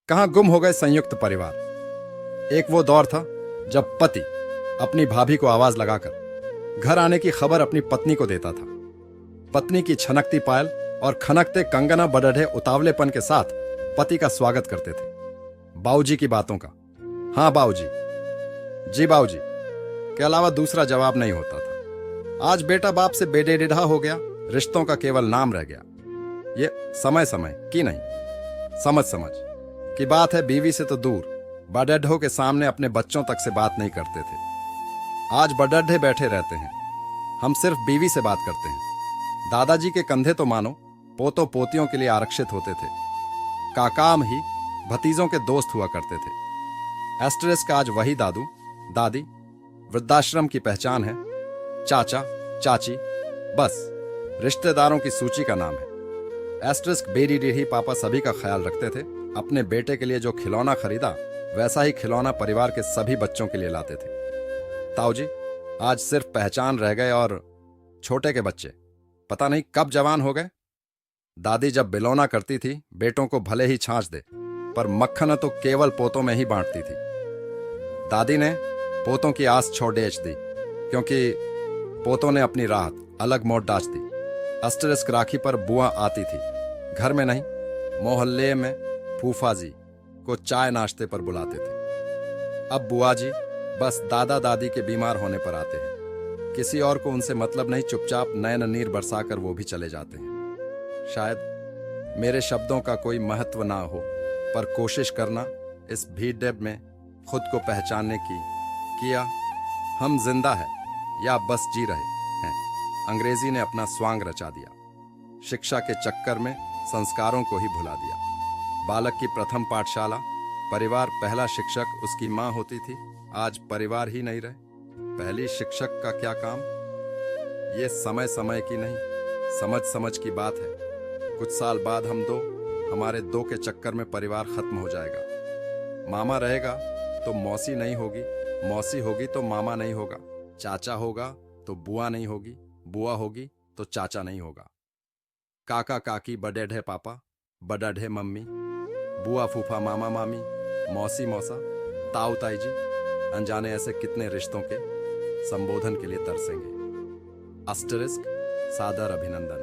कहाँ गुम हो गए संयुक्त परिवार। एक वो दौर था जब पति अपनी भाभी को आवाज लगाकर घर आने की खबर अपनी पत्नी को देता था। पत्नी की छनकती पायल और खनकते कंगना बडढ़े उतावलेपन के साथ पति का स्वागत करते थे। बाऊजी की बातों का हाँ बाऊजी, जी बाऊजी के अलावा दूसरा जवाब नहीं होता था। आज बेटा बाप से बेडेढ़ा हो गया, रिश्तों का केवल नाम रह गया। ये समय समय की नहीं, समझ समझ की बात है। बीवी से तो दूर बडढ़ों के सामने अपने बच्चों तक से बात नहीं करते थे। आज बडढ़े बैठे रहते हैं, हम सिर्फ बीवी से बात करते हैं। दादाजी के कंधे तो मानो पोतों पोतियों के लिए आरक्षित होते थे। काकाम ही भतीजों के दोस्त हुआ करते थे। एस्टेरिस्क आज वही दादू दादी वृद्धाश्रम की पहचान है। चाचा चाची बस रिश्तेदारों की सूची का नाम है। एस्टेरिस्क बेरी डेढ़ी पापा सभी का ख्याल रखते थे। अपने बेटे के लिए जो खिलौना खरीदा वैसा ही खिलौना परिवार के सभी बच्चों के लिए लाते थे। ताऊजी आज सिर्फ पहचान रह गए और छोटे के बच्चे पता नहीं कब जवान हो गए। दादी जब बिलौना करती थी बेटों को भले ही छांच दे, पर मक्खन तो केवल पोतों में ही बांटती थी। दादी ने पोतों की आस छोड़ डेच दी, क्योंकि पोतों ने अपनी राहत अलग मोड़ डाच दी। एस्टेरिस्क राखी पर बुआ आती थी, घर में नहीं मोहल्ले में फूफा जी को चाय नाश्ते पर बुलाते थे। अब बुआ जी बस दादा दादी के बीमार होने पर आते हैं। किसी और को उनसे मतलब नहीं, चुपचाप नयन नीर बरसाकर वो भी चले जाते हैं। शायद मेरे शब्दों का कोई महत्व ना हो, पर कोशिश करना इस भीड़ में खुद को पहचानने की किया। हम जिंदा है या बस जी रहे हैं। अंग्रेजी ने अपना स्वांग रचा दिया। शिक्षा के चक्कर में संस्कारों को ही भुला दिया। बालक की प्रथम पाठशाला परिवार, पहला शिक्षक उसकी माँ होती थी। आज परिवार ही नहीं रहे। पहली शिक्षक का क्या काम, ये समय समय की नहीं समझ समझ की बात है। कुछ साल बाद हम दो, हमारे दो के चक्कर में परिवार खत्म हो जाएगा। मामा रहेगा तो मौसी नहीं होगी, मौसी होगी तो मामा नहीं होगा, चाचा होगा तो बुआ नहीं होगी, बुआ होगी तो चाचा नहीं होगा। काका काकी बडेढ़े पापा बडढ़े मम्मी, बुआ फूफा मामा मामी, मौसी मौसा, ताऊ ताई जी, अनजाने ऐसे कितने रिश्तों के संबोधन के लिए तरसेंगे। एस्टेरिस्क सादर अभिनंदन।